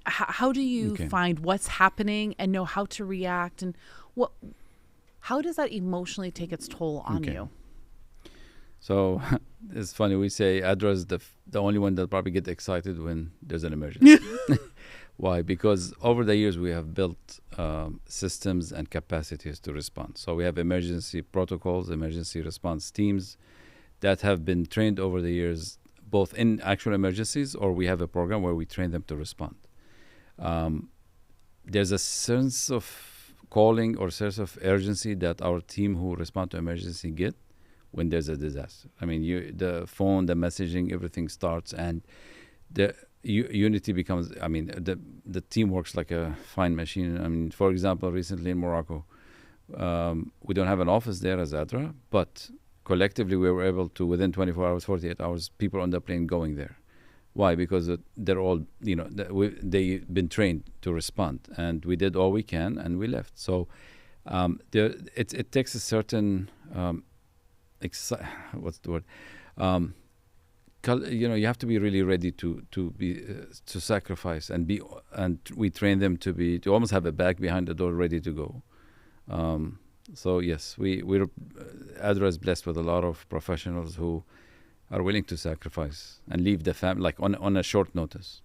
How do you find what's happening and know how to react, and how does that emotionally take its toll on you? So it's funny, we say ADRA is the only one that probably get excited when there's an emergency. Why? Because over the years we have built systems and capacities to respond. So we have emergency protocols, emergency response teams that have been trained over the years, both in actual emergencies, or we have a program where we train them to respond. There's a sense of calling or sense of urgency that our team who respond to emergency get when there's a disaster. I mean, the phone, the messaging, everything starts, and the unity becomes. I mean, the team works like a fine machine. I mean, for example, recently in Morocco, we don't have an office there as ADRA, but collectively we were able to, within 24 hours, 48 hours, people on the plane going there. Why? Because they're all, they've been trained to respond, and we did all we can, and we left. So it takes a certain what's the word? You have to be really ready to sacrifice and we train them to almost have a bag behind the door ready to go. So yes, we're ADRA is blessed with a lot of professionals who are willing to sacrifice and leave the family like on a short notice.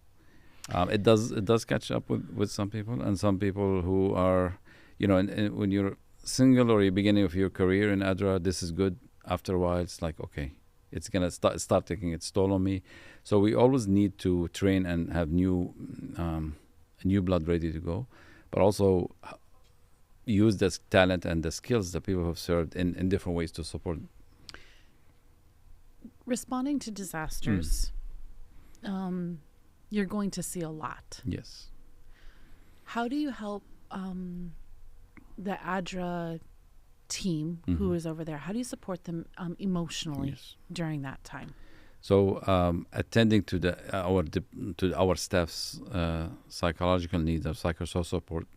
It does catch up with some people, and some people who are, and when you're single or you're beginning of your career in ADRA, this is good. After a while, it's like, okay, it's gonna start taking its toll on me. So we always need to train and have new blood ready to go, but also use this talent and the skills that people have served in different ways to support. Responding to disasters, you're going to see a lot. Yes. How do you help the ADRA team who is over there? How do you support them emotionally during that time? So attending to our staff's psychological needs or psychosocial support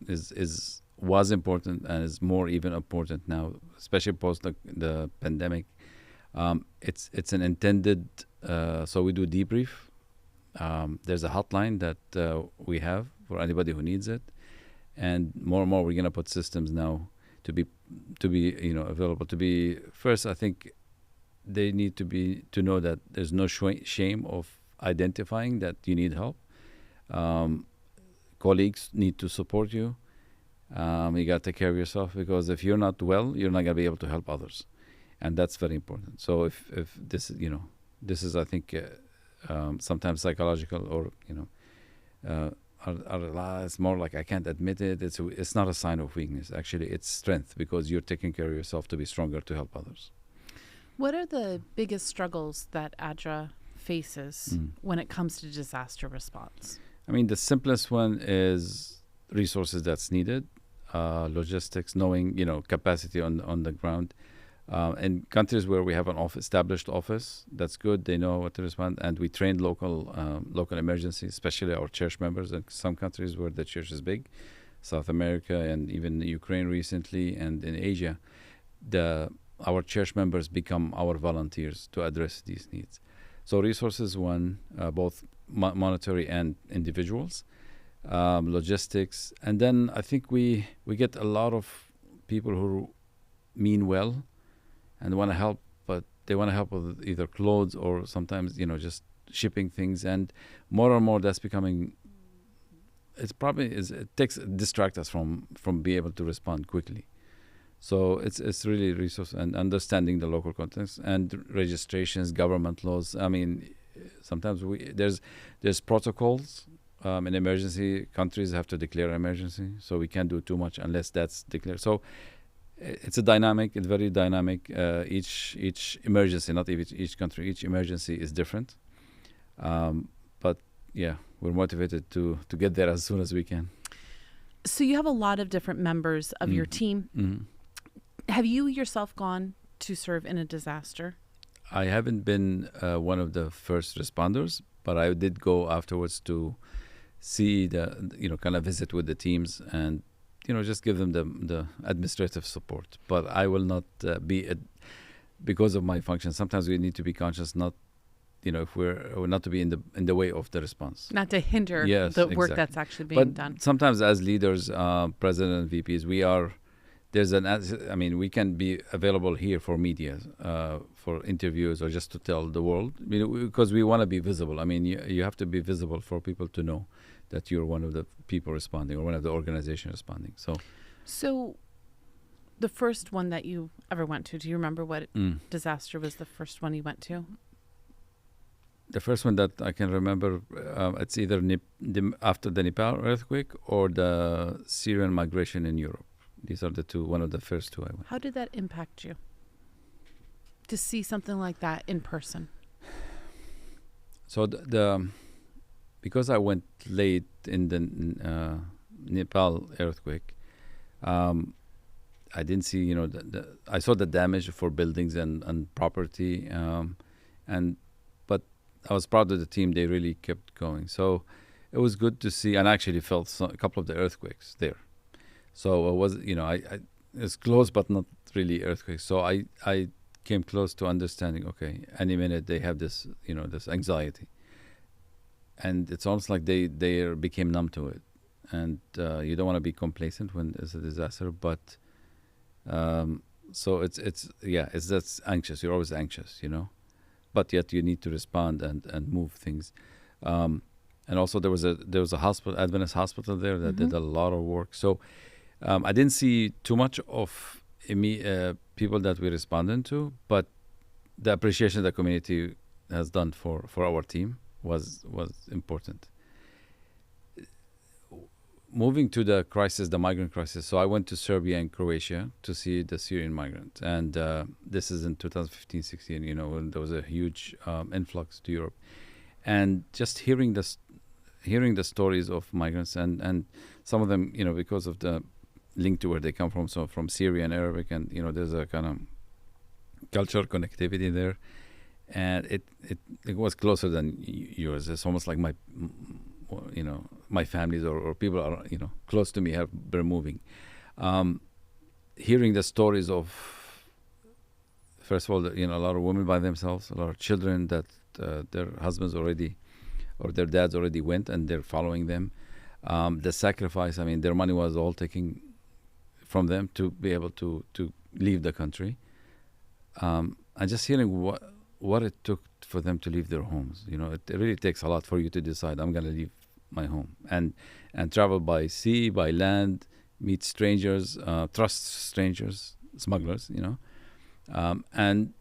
was important and is more even important now, especially post the pandemic. It's an intended. So we do debrief. There's a hotline that we have for anybody who needs it, and more we're gonna put systems now to be available. To be first, I think they need to know that there's no shame of identifying that you need help. Colleagues need to support you. You got to take care of yourself, because if you're not well, you're not gonna be able to help others, and that's very important. So if this is I think sometimes psychological, or it's more like I can't admit it. It's not a sign of weakness. Actually, it's strength, because you're taking care of yourself to be stronger to help others. What are the biggest struggles that ADRA faces when it comes to disaster response? I mean, the simplest one is resources that's needed, logistics, knowing capacity on the ground. In countries where we have an established office, that's good. They know what to respond, and we train local emergencies, especially our church members. In some countries where the church is big, South America and even Ukraine recently, and in Asia, our church members become our volunteers to address these needs. So resources, one, both monetary and individuals, logistics, and then I think we get a lot of people who mean well and want to help, but they want to help with either clothes or sometimes just shipping things, and more and more that's becoming. Distract us from being able to respond quickly. So it's really resource and understanding the local context and registrations, government laws. I mean, sometimes there's protocols. In emergency, countries have to declare emergency, so we can't do too much unless that's declared. So it's very dynamic. Each emergency, not each country, each emergency is different. But yeah, we're motivated to get there as soon as we can. So you have a lot of different members of your team. Mm-hmm. Have you yourself gone to serve in a disaster? I haven't been one of the first responders, but I did go afterwards to see kind of visit with the teams and just give them the administrative support. But I will not because of my function. Sometimes we need to be conscious, not if we're not to be in the way of the response, not to hinder the work that's actually being done. Sometimes as leaders, president and VPs, we can be available here for media, for interviews, or just to tell the world, because we want to be visible. I mean, you have to be visible for people to know that you're one of the people responding or one of the organizations responding. So the first one that you ever went to, do you remember what disaster was the first one you went to? The first one that I can remember, it's either after the Nepal earthquake or the Syrian migration in Europe. These are one of the first two I went. How did that impact you to see something like that in person? So because I went late in the Nepal earthquake, I didn't see, I saw the damage for buildings and property, but I was proud of the team. They really kept going. So it was good to see, and I actually felt a couple of the earthquakes there. So it was, it's close, but not really earthquakes. So I came close to understanding, okay, any minute they have this, this anxiety. And it's almost like they became numb to it. And you don't want to be complacent when there's a disaster, but so it's that's anxious. You're always anxious, but yet you need to respond and move things. and also there was a hospital, Adventist hospital there that did a lot of work. So I didn't see too much of people that we responded to, but the appreciation the community has done for our team was important. Moving to the crisis, the migrant crisis. So I went to Serbia and Croatia to see the Syrian migrants, and this is in 2015-16. You know, when there was a huge influx to Europe, and just hearing the stories of migrants, and some of them, you know, because of the link to where they come from, so from Syria and Arabic, and you know, there's a kind of cultural connectivity there, and it was closer than yours. It's almost like my families or people are, you know, close to me have been moving. Hearing the stories of, first of all, you know, a lot of women by themselves, a lot of children that their husbands already or their dads already went and they're following them. The sacrifice, I mean, their money was all taken from them to be able to leave the country. And just hearing what it took for them to leave their homes, you know, it really takes a lot for you to decide, I'm going to leave my home and travel by sea, by land, meet strangers, trust strangers, smugglers, you know, and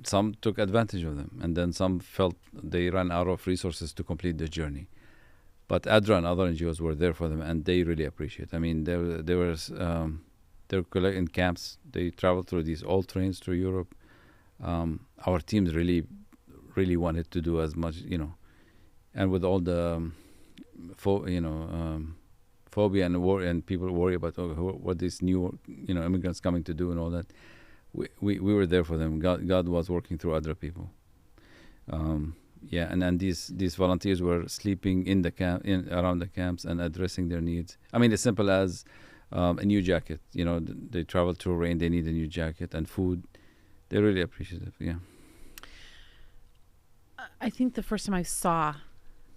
some took advantage of them, and then some felt they ran out of resources to complete the journey. But ADRA and other NGOs were there for them, and they really appreciate it. I mean, they were in camps. They traveled through these old trains through Europe. Our teams really wanted to do as much, you know, and with all the phobia and war, and people worry about what these new, you know, immigrants coming to do and all that. We were there for them. God was working through other people. And these volunteers were sleeping in the camp, around the camps, and addressing their needs. I mean, as simple as a new jacket. You know, they travel through rain. They need a new jacket and food. They're really appreciative. Yeah. I think the first time I saw,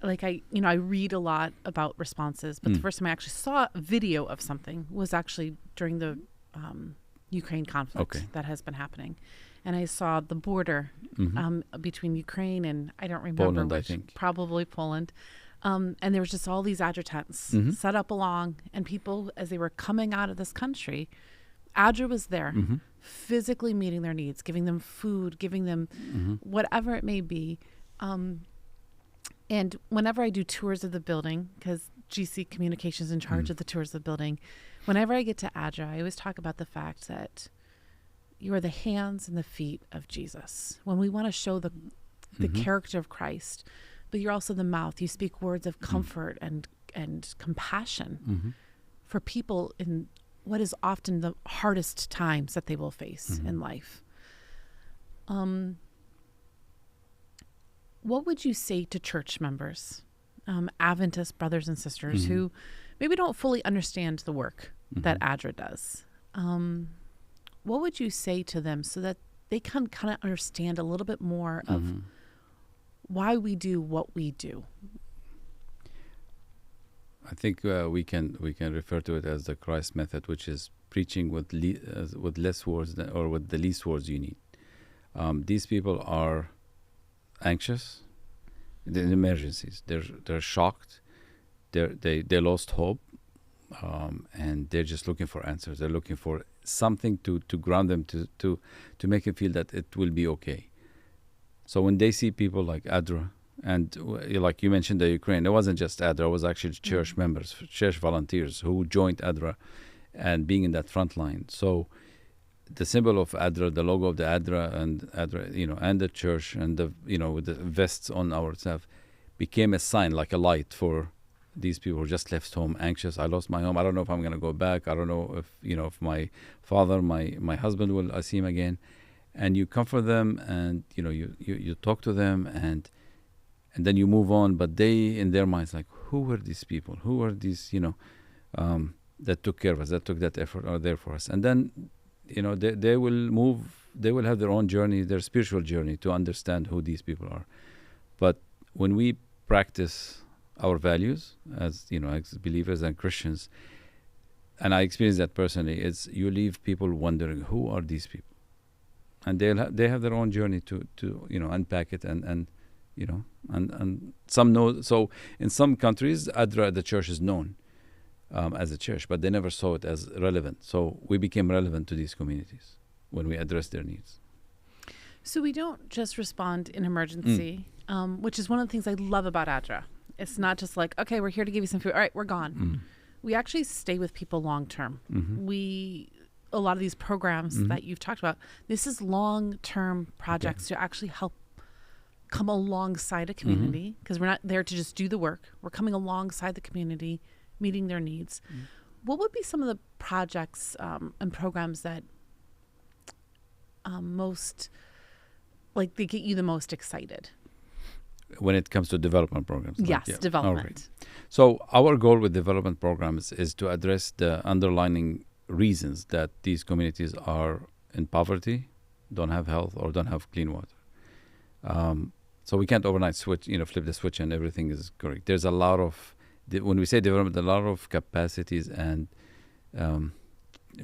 like, I read a lot about responses, but the first time I actually saw a video of something was actually during the Ukraine conflict that has been happening. And I saw the border between Ukraine and, I don't remember Poland, which, I think. Probably Poland. And there was just all these ADRA tents set up along, and people, as they were coming out of this country, ADRA was there, physically meeting their needs, giving them food, giving them whatever it may be. And whenever I do tours of the building, because GC Communications is in charge of the tours of the building, whenever I get to ADRA, I always talk about the fact that you are the hands and the feet of Jesus. When we want to show the character of Christ, but you're also the mouth. You speak words of comfort and compassion for people in what is often the hardest times that they will face in life. What would you say to church members, Adventist brothers and sisters who maybe don't fully understand the work that ADRA does? What would you say to them so that they can kind of understand a little bit more of why we do what we do? I think we can refer to it as the Christ method, which is preaching with less words or with the least words you need. These people are anxious, they're in emergencies. They're shocked. They lost hope, and they're just looking for answers. They're looking for something to ground them, to make them feel that it will be okay. So when they see people like ADRA, and like you mentioned, the Ukraine, it wasn't just ADRA, it was actually church members, church volunteers who joined ADRA and being in that front line. So the symbol of ADRA, the logo of the ADRA and the church, and with the vests on ourselves, became a sign, like a light for these people who just left home, anxious. I lost my home. I don't know if I'm going to go back. I don't know if my father, my husband, I see him again. And you comfort them, and you talk to them, and then you move on. But they, in their minds, like, who were these people? Who are these that took care of us, that took that effort, are there for us? And then they will move. They will have their own journey, their spiritual journey, to understand who these people are. But when we practice our values as believers and Christians, and I experienced that personally, it's you leave people wondering, who are these people? And they have their own journey to unpack it and and some know. So in some countries, ADRA, the church, is known as a church, but they never saw it as relevant. So we became relevant to these communities when we addressed their needs. So we don't just respond in emergency, which is one of the things I love about ADRA. It's not just like, okay, we're here to give you some food. All right, we're gone. We actually stay with people long term. A lot of these programs that you've talked about, this is long-term projects to actually help come alongside a community, because we're not there to just do the work. We're coming alongside the community, meeting their needs. What would be some of the projects and programs that they get you the most excited? When it comes to development programs? Yes, development. All right. So our goal with development programs is to address the underlying reasons that these communities are in poverty, don't have health, or don't have clean water. So we can't overnight flip the switch and everything is correct. There's a lot of, when we say development, a lot of capacities and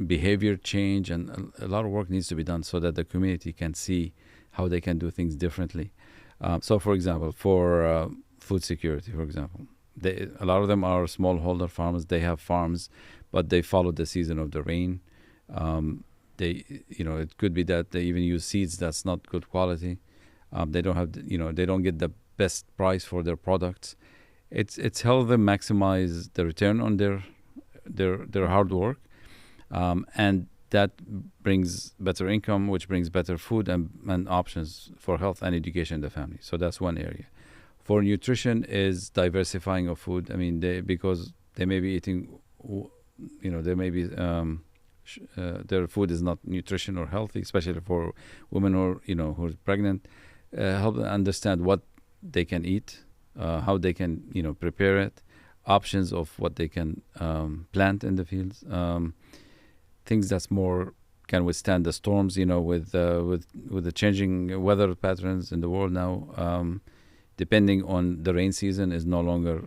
behavior change, and a lot of work needs to be done so that the community can see how they can do things differently. So, for example, for food security, for example, a lot of them are smallholder farmers. They have farms, but they follow the season of the rain. It could be that they even use seeds that's not good quality. They don't have, they don't get the best price for their products. It's help them maximize the return on their hard work, and that brings better income, which brings better food and options for health and education in the family. So that's one area. For nutrition is diversifying of food. I mean, because they may be eating, they may be their food is not nutrition or healthy, especially for women who are pregnant. Help them understand what they can eat, how they can prepare it, options of what they can plant in the fields. Things that's more can withstand the storms, with the changing weather patterns in the world now. Depending on the rain season is no longer,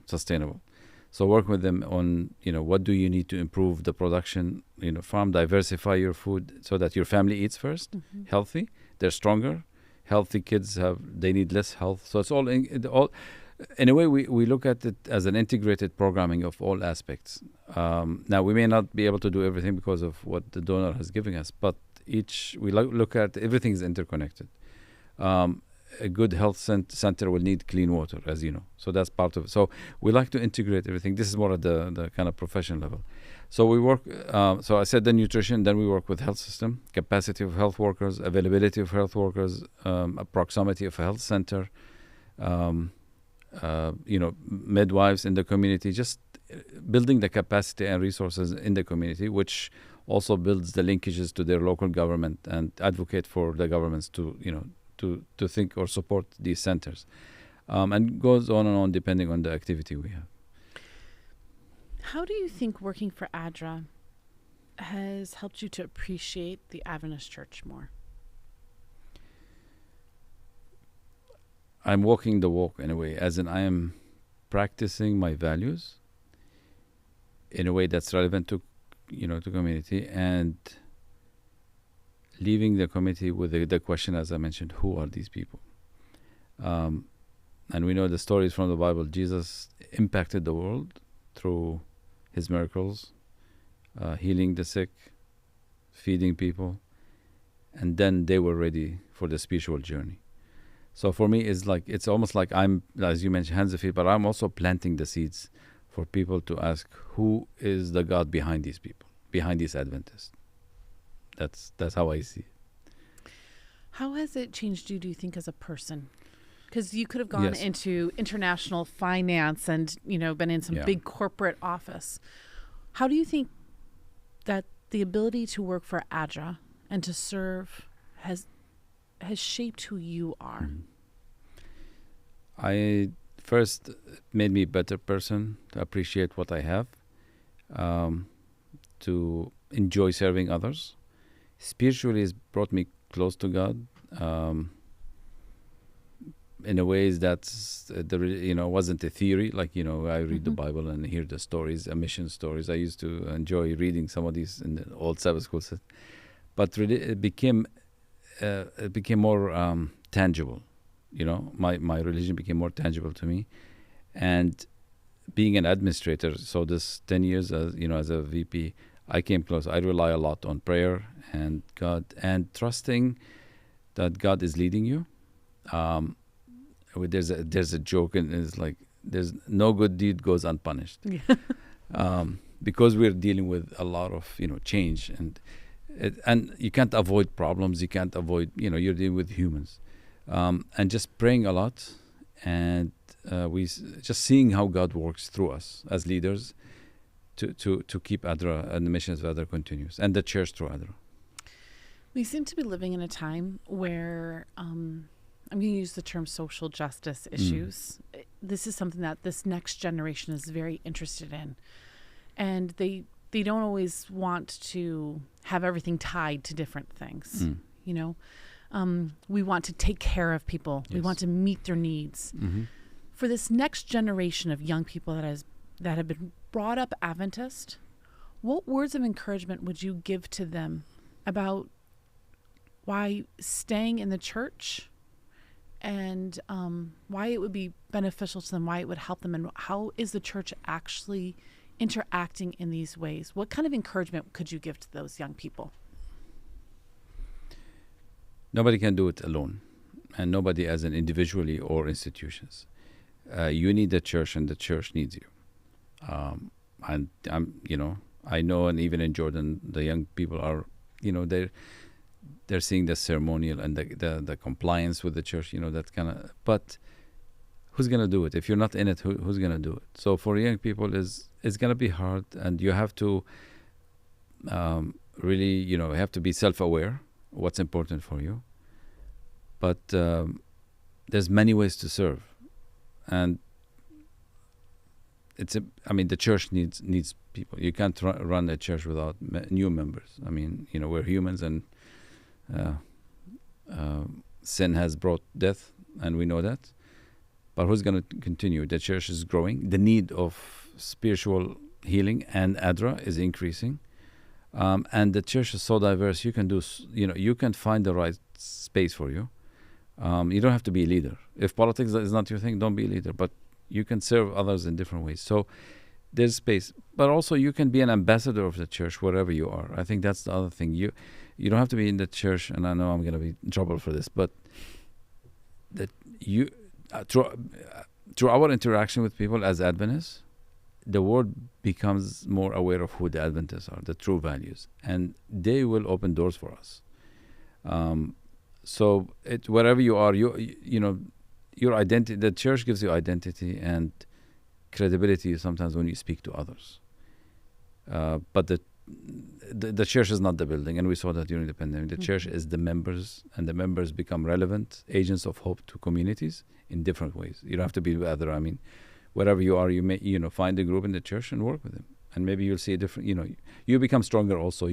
sustainable. So work with them on, what do you need to improve the production, farm, diversify your food so that your family eats first, healthy, they're stronger. Healthy kids they need less health. So it's all in a way, we look at it as an integrated programming of all aspects. Now, we may not be able to do everything because of what the donor has given us, but we look at everything is interconnected. A good health center will need clean water, as you know. So that's part of it. So we like to integrate everything. This is more at the kind of professional level. So we work, so I said the nutrition, then we work with health system, capacity of health workers, availability of health workers, proximity of a health center, midwives in the community, just building the capacity and resources in the community, which also builds the linkages to their local government and advocate for the governments to think or support these centers. And goes on and on depending on the activity we have. How do you think working for ADRA has helped you to appreciate the Adventist Church more? I'm walking the walk in a way, as in I am practicing my values in a way that's relevant to community, and leaving the community with the question, as I mentioned, who are these people? And we know the stories from the Bible. Jesus impacted the world through his miracles, healing the sick, feeding people, and then they were ready for the spiritual journey. So for me, it's almost like I'm, as you mentioned, hands and feet, but I'm also planting the seeds for people to ask, who is the God behind these people, behind these Adventists? That's how I see it. How has it changed you, do you think, as a person? Because you could have gone into international finance and, been in some big corporate office. How do you think that the ability to work for ADRA and to serve has shaped who you are? First, it made me a better person, to appreciate what I have, to enjoy serving others. Spiritually, it's brought me close to God. In a ways that's wasn't a theory, I read the Bible and hear the stories, mission stories. I used to enjoy reading some of these in the old Sabbath school set, but really it became more tangible. My religion became more tangible to me. And being an administrator, so this 10 years as a VP, I came close. I rely a lot on prayer and God and trusting that God is leading you. There's a joke, and it's like there's no good deed goes unpunished. Because we're dealing with a lot of change, and you can't avoid problems. You can't avoid you're dealing with humans, and just praying a lot, and just seeing how God works through us as leaders to keep ADRA and the missions of ADRA continues, and the church through ADRA. We seem to be living in a time where I'm going to use the term social justice issues. This is something that this next generation is very interested in. And they don't always want to have everything tied to different things. We want to take care of people. Yes. We want to meet their needs. Mm-hmm. For this next generation of young people that have been brought up Adventist, what words of encouragement would you give to them about why staying in the church and why it would be beneficial to them, why it would help them, and how is the church actually interacting in these ways? What kind of encouragement could you give to those young people? Nobody can do it alone, and nobody as an individually or institutions. You need the church, and the church needs you. And I know, and even in Jordan, the young people are, they're seeing the ceremonial and the compliance with the church, that kind of. But who's gonna do it if you're not in it? Who's gonna do it? So for young people, it's gonna be hard, and you have to really, have to be self-aware what's important for you. But there's many ways to serve, and the church needs people. You can't run a church without new members. We're humans, and sin has brought death, and we know that. But who's going to continue? The church is growing. The need of spiritual healing and ADRA is increasing, and the church is so diverse. You can you can find the right space for you. You don't have to be a leader. If politics is not your thing, don't be a leader. But you can serve others in different ways. So there's space. But also you can be an ambassador of the church wherever you are. I think that's the other thing. You don't have to be in the church, and I know I'm going to be in trouble for this, but that you through our interaction with people as Adventists, the world becomes more aware of who the Adventists are, the true values, and they will open doors for us. So wherever you are, your identity, the church gives you identity and credibility sometimes when you speak to others. But the church is not the building, and we saw that during the pandemic. The church is the members, and the members become relevant agents of hope to communities in different ways. You don't have to be other. Wherever you are, you may find a group in the church and work with them, and maybe you'll see a different. You become stronger also.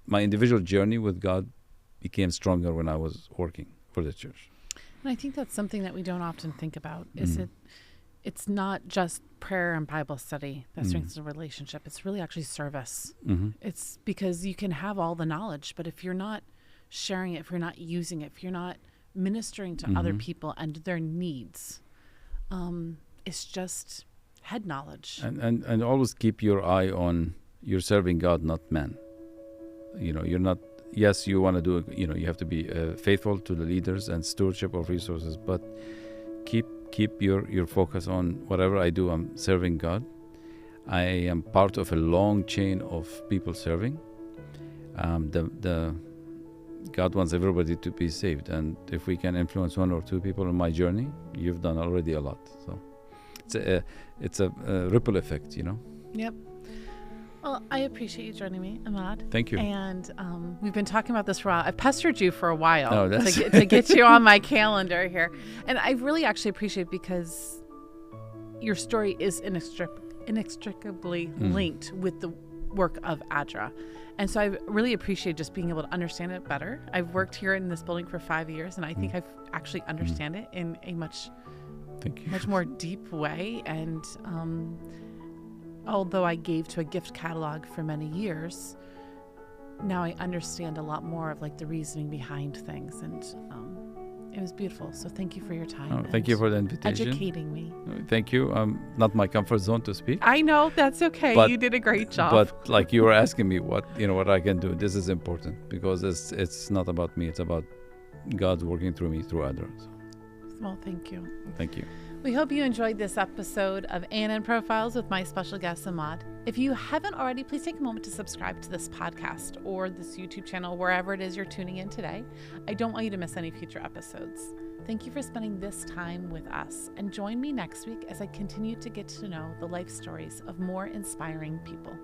My individual journey with God became stronger when I was working for the church. And I think that's something that we don't often think about. It's not just prayer and Bible study that strengthens a relationship. It's really actually service. Mm-hmm. It's because you can have all the knowledge, but if you're not sharing it, if you're not using it, if you're not ministering to other people and their needs, it's just head knowledge. And always keep your eye on you're serving God, not man. You're not. Yes, you want to do. You have to be faithful to the leaders and stewardship of resources, but keep your focus on whatever I do. I'm serving God. I am part of a long chain of people serving. God wants everybody to be saved, and if we can influence one or two people on my journey, you've done already a lot. So it's a ripple effect, Yep. Well, I appreciate you joining me, Imad. Thank you. And we've been talking about this for a while. I've pestered you for a while to get you on my calendar here. And I really actually appreciate it because your story is inextricably linked with the work of ADRA. And so I really appreciate just being able to understand it better. I've worked here in this building for 5 years, and I think I've actually understand it in a much more deep way. And although I gave to a gift catalog for many years, now I understand a lot more of the reasoning behind things, and It was beautiful. So thank you for your time. Oh, thank you for the invitation. Educating me. Thank you. Not my comfort zone to speak. I know, that's okay. But- you did a great job. But like you were asking me what I can do. This is important because it's not about me. It's about God's working through me through ADRA. So, Well, thank you. thank you. We hope you enjoyed this episode of ANN Profiles with my special guest, Imad. If you haven't already, please take a moment to subscribe to this podcast or this YouTube channel, wherever it is you're tuning in today. I don't want you to miss any future episodes. Thank you for spending this time with us, and join me next week as I continue to get to know the life stories of more inspiring people.